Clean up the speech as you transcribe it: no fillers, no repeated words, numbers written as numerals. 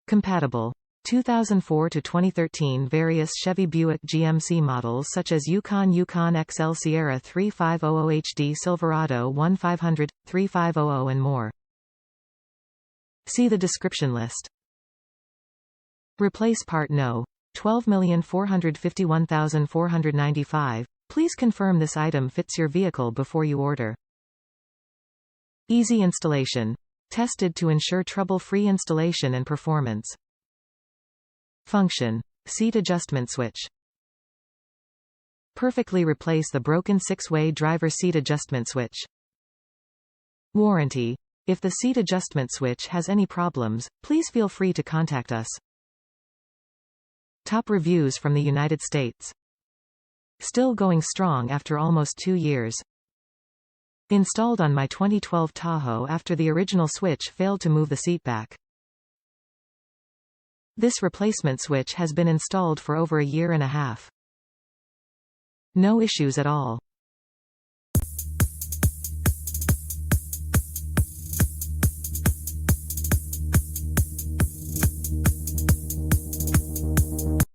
Compatible. 2004 to 2013 various Chevy Buick GMC models such as Yukon XL Sierra 3500 HD Silverado 1500, 3500 and more. See the description list. Replace part No. 12,451,495. Please confirm this item fits your vehicle before you order. Easy installation. Tested to ensure trouble-free installation and performance. Function. Seat adjustment switch. Perfectly replace the broken 6-way driver seat adjustment switch. Warranty. If the seat adjustment switch has any problems, please feel free to contact us. Top reviews from the United States. Still going strong after almost 2 years. Installed on my 2012 Tahoe after the original switch failed to move the seat back. This replacement switch has been installed for over a year and a half. No issues at all.